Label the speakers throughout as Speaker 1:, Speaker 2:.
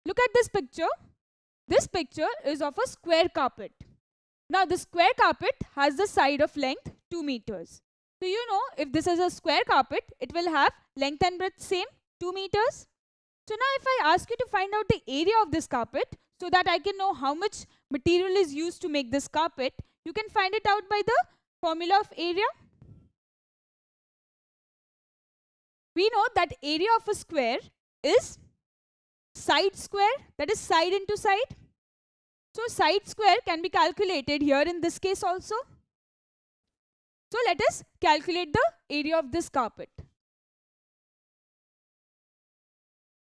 Speaker 1: Look at this picture. This picture is of a square carpet. Now the square carpet has the side of length 2 meters. So you know, if this is a square carpet, it will have length and breadth same 2 meters. So now if I ask you to find out the area of this carpet so that I can know how much material is used to make this carpet, you can find it out by the formula of area. We know that area of a square is side square, that is side into side. So side square can be calculated here in this case also. So let us calculate the area of this carpet.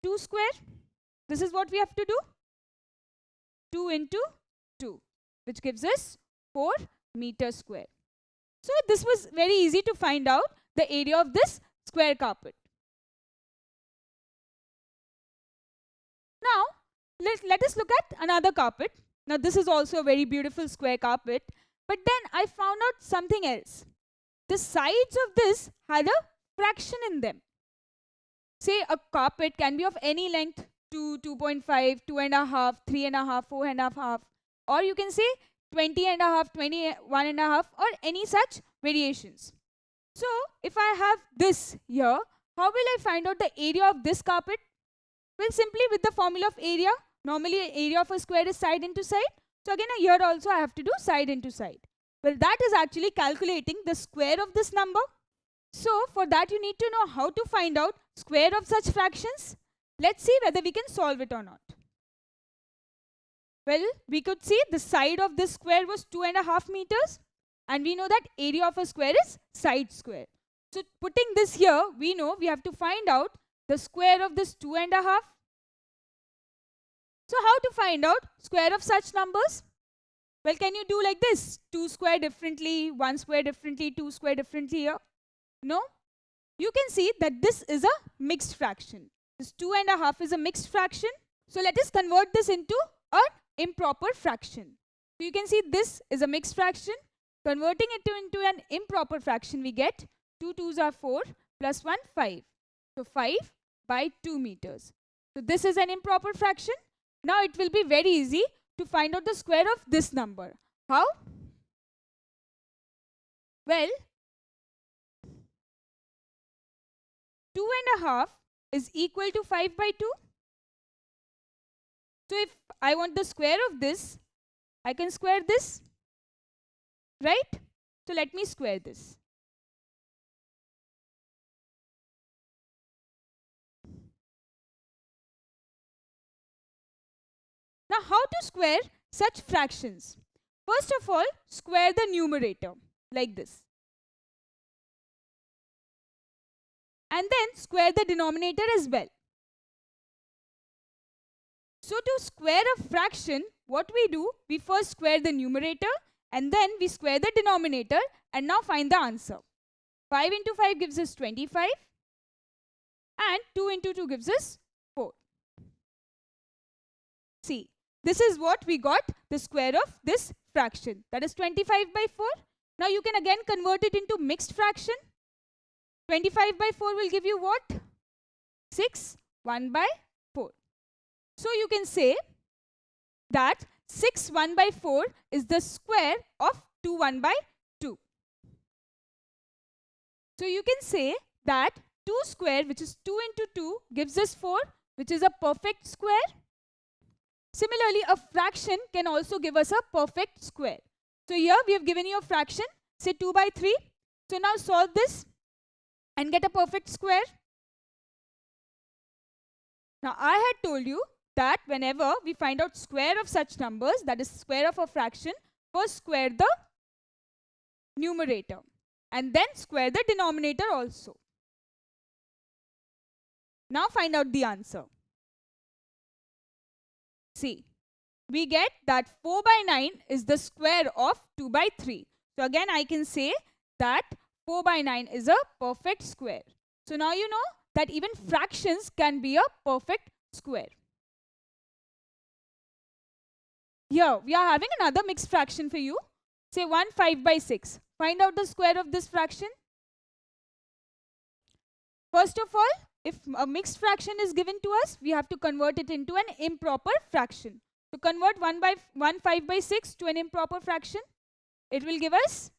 Speaker 1: 2 square, this is what we have to do. 2 into 2, which gives us 4 meters square. So this was very easy to find out the area of this square carpet. Now, let us look at another carpet. Now this is also a very beautiful square carpet. But then I found out something else. The sides of this had a fraction in them. Say a carpet can be of any length, 2, 2.5, 2.5, 3.5, 4.5, or you can say 20.5, 21.5, or any such variations. So if I have this here, how will I find out the area of this carpet? Well, simply with the formula of area. Normally area of a square is side into side. So again here also I have to do side into side. Well, that is actually calculating the square of this number. So for that you need to know how to find out square of such fractions. Let's see whether we can solve it or not. Well, we could see the side of this square was 2.5 meters, and we know that area of a square is side square. So putting this here, we know we have to find out the square of this 2.5. So how to find out square of such numbers? Well, can you do like this? 2 square differently, 1 square differently, 2 square differently here? No? You can see that this is a mixed fraction. This 2.5 is a mixed fraction. So let us convert this into an improper fraction. So you can see this is a mixed fraction. Converting it into an improper fraction, we get 2 2s are 4 plus 1 5. So 5 by 2 meters. So this is an improper fraction. Now it will be very easy to find out the square of this number. How? Well, 2.5 is equal to 5 by 2. So if I want the square of this, I can square this, right? So let me square this. Now how to square such fractions? First of all, square the numerator like this. And then square the denominator as well. So to square a fraction, what we do, we first square the numerator and then we square the denominator and now find the answer. 5 into 5 gives us 25 and 2 into 2 gives us 4. See, this is what we got, the square of this fraction, that is 25 by 4. Now you can again convert it into mixed fraction. 25 by 4 will give you what? 6, 1 by 4. So you can say that 6 1 by 4 is the square of 2 1 by 2. So you can say that 2 square, which is 2 into 2, gives us 4, which is a perfect square. Similarly, a fraction can also give us a perfect square. So here we have given you a fraction, say 2 by 3. So now solve this and get a perfect square. Now I had told you that whenever we find out square of such numbers, that is square of a fraction, first square the numerator and then square the denominator also. Now find out the answer. See, we get that 4 by 9 is the square of 2 by 3. So again I can say that 4 by 9 is a perfect square. So now you know that even fractions can be a perfect square. Here we are having another mixed fraction for you. Say 1 5 by 6. Find out the square of this fraction. First of all, if a mixed fraction is given to us, we have to convert it into an improper fraction. To convert 1 5 by 6 to an improper fraction, it will give us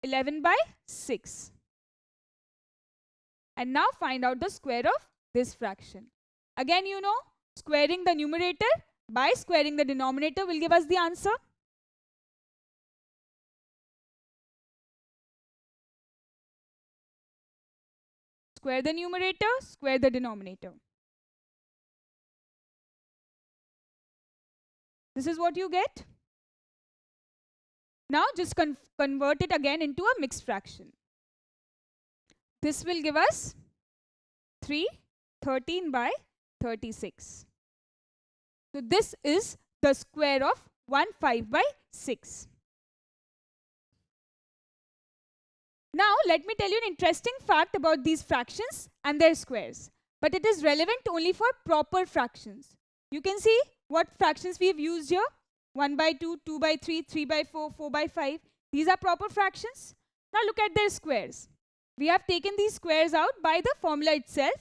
Speaker 1: 11 by 6. And now find out the square of this fraction. Again, you know, squaring the numerator by squaring the denominator will give us the answer. Square the numerator, square the denominator. This is what you get. Now just convert it again into a mixed fraction. This will give us 13 by 36. So this is the square of 5 by 6. Now let me tell you an interesting fact about these fractions and their squares. But it is relevant only for proper fractions. You can see what fractions we have used here. 1 by 2, 2 by 3, 3 by 4, 4 by 5. These are proper fractions. Now look at their squares. We have taken these squares out by the formula itself,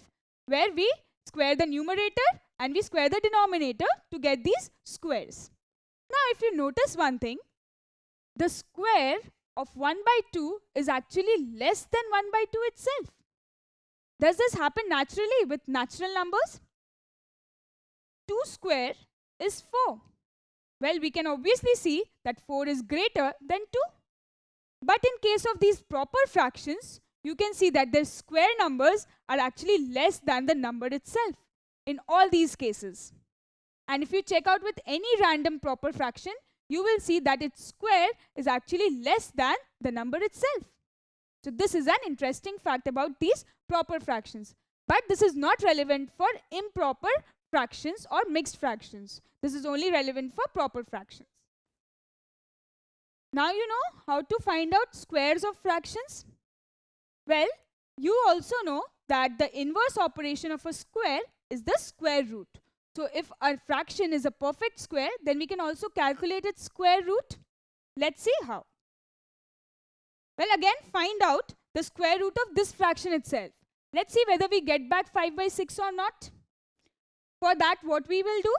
Speaker 1: where we square the numerator and we square the denominator to get these squares. Now if you notice one thing, the square of 1 by 2 is actually less than 1 by 2 itself. Does this happen naturally with natural numbers? 2 square is 4. Well, we can obviously see that 4 is greater than 2. But in case of these proper fractions, you can see that their square numbers are actually less than the number itself in all these cases. And if you check out with any random proper fraction, you will see that its square is actually less than the number itself. So this is an interesting fact about these proper fractions. But this is not relevant for improper fractions or mixed fractions. This is only relevant for proper fractions. Now you know how to find out squares of fractions? Well, you also know that the inverse operation of a square is the square root. So if our fraction is a perfect square, then we can also calculate its square root. Let's see how. Well, again, find out the square root of this fraction itself. Let's see whether we get back 5 by 6 or not. For that, what we will do?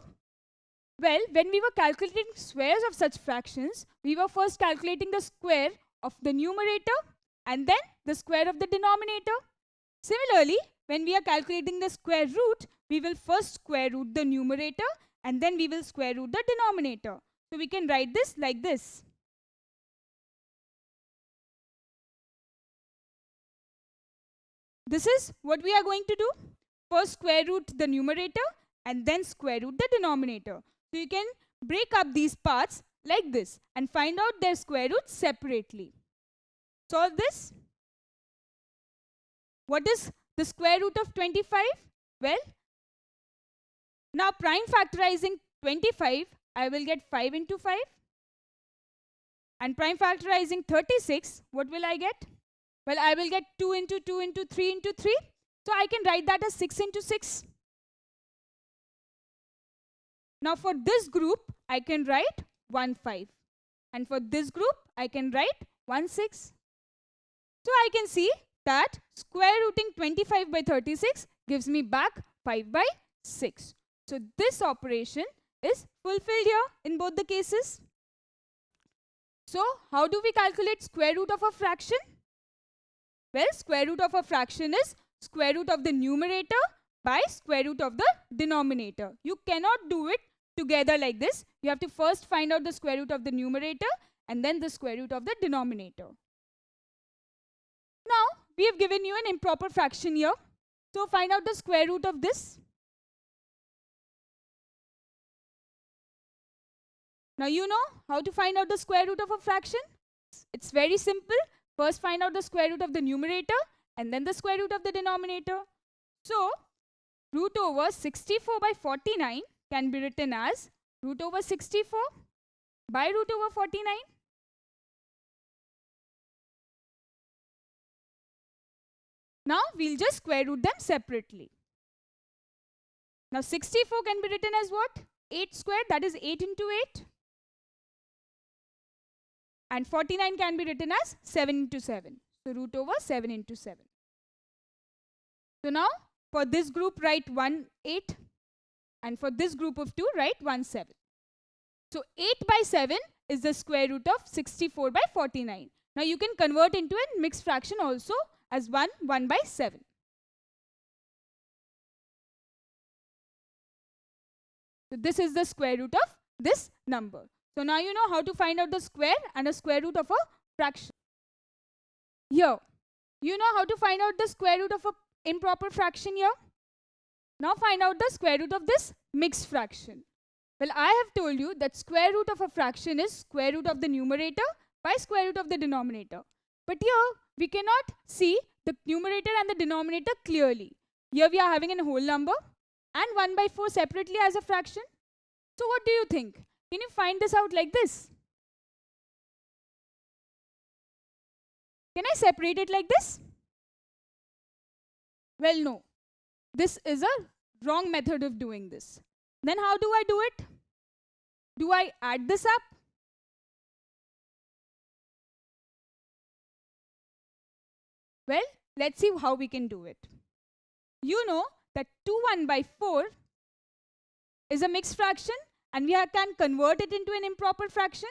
Speaker 1: Well, when we were calculating squares of such fractions, we were first calculating the square of the numerator and then the square of the denominator. Similarly, when we are calculating the square root, we will first square root the numerator and then we will square root the denominator. So we can write this like this. This is what we are going to do. First square root the numerator and then square root the denominator. So you can break up these parts like this and find out their square roots separately. Solve this. What is the square root of 25? Well, now prime factorizing 25, I will get 5 into 5. And prime factorizing 36, what will I get? Well, I will get 2 into 2 into 3 into 3. So I can write that as 6 into 6. Now for this group, I can write 1, 5. And for this group, I can write 1, 6. So I can see that square rooting 25 by 36 gives me back 5 by 6. So this operation is fulfilled here in both the cases. So how do we calculate square root of a fraction? Well, square root of a fraction is square root of the numerator by square root of the denominator. You cannot do it together like this. You have to first find out the square root of the numerator and then the square root of the denominator. Now, we have given you an improper fraction here. So find out the square root of this. Now you know how to find out the square root of a fraction. It's very simple. First find out the square root of the numerator and then the square root of the denominator. So root over 64 by 49 can be written as root over 64 by root over 49. Now we'll just square root them separately. Now 64 can be written as what? 8 squared, that is 8 into 8. And 49 can be written as 7 into 7. So root over 7 into 7. So now For this group, write 1, 8. And for this group of 2, write 1, 7. So 8 by 7 is the square root of 64 by 49. Now you can convert into a mixed fraction also as 1, 1 by 7. So this is the square root of this number. So now you know how to find out the square and a square root of a fraction. Here, you know how to find out the square root of an improper fraction here. Now find out the square root of this mixed fraction. Well, I have told you that square root of a fraction is square root of the numerator by square root of the denominator. But here, we cannot see the numerator and the denominator clearly. Here we are having a whole number and 1 by 4 separately as a fraction. So what do you think? Can you find this out like this? Can I separate it like this? Well, no. This is a wrong method of doing this. Then how do I do it? Do I add this up? Well, let's see how we can do it. You know that 2 1 by 4 is a mixed fraction and we can convert it into an improper fraction.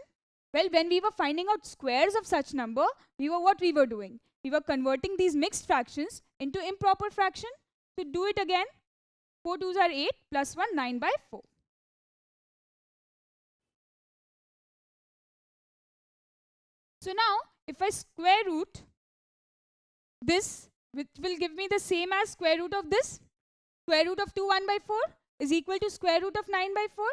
Speaker 1: Well, when we were finding out squares of such number, what we were doing? We were converting these mixed fractions into improper fraction. So do it again. 4 2s are 8 plus 1, 9 by 4. So now, if I square root this, which will give me the same as square root of this, square root of 2 1 by 4 is equal to square root of 9 by 4.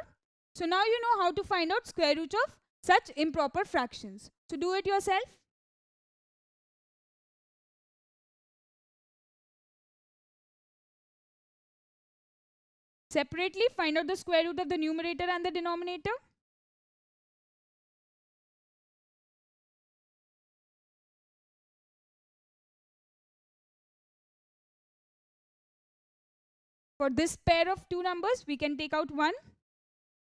Speaker 1: So now you know how to find out square root of such improper fractions. So do it yourself. Separately, find out the square root of the numerator and the denominator. For this pair of two numbers, we can take out 1.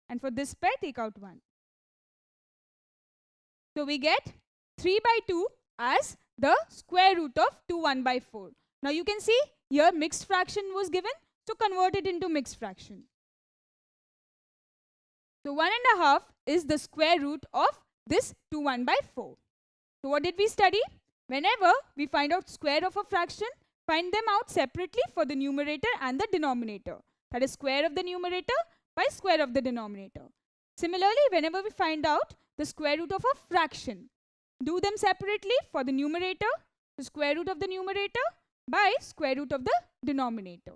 Speaker 1: And for this pair, take out 1. So we get 3 by 2 as the square root of 2 1 by 4. Now you can see here mixed fraction was given. So convert it into mixed fraction. So 1.5 is the square root of this 2 1 by 4. So what did we study? Whenever we find out square of a fraction, find them out separately for the numerator and the denominator. That is square of the numerator by square of the denominator. Similarly, whenever we find out the square root of a fraction, do them separately for the numerator, the square root of the numerator by square root of the denominator.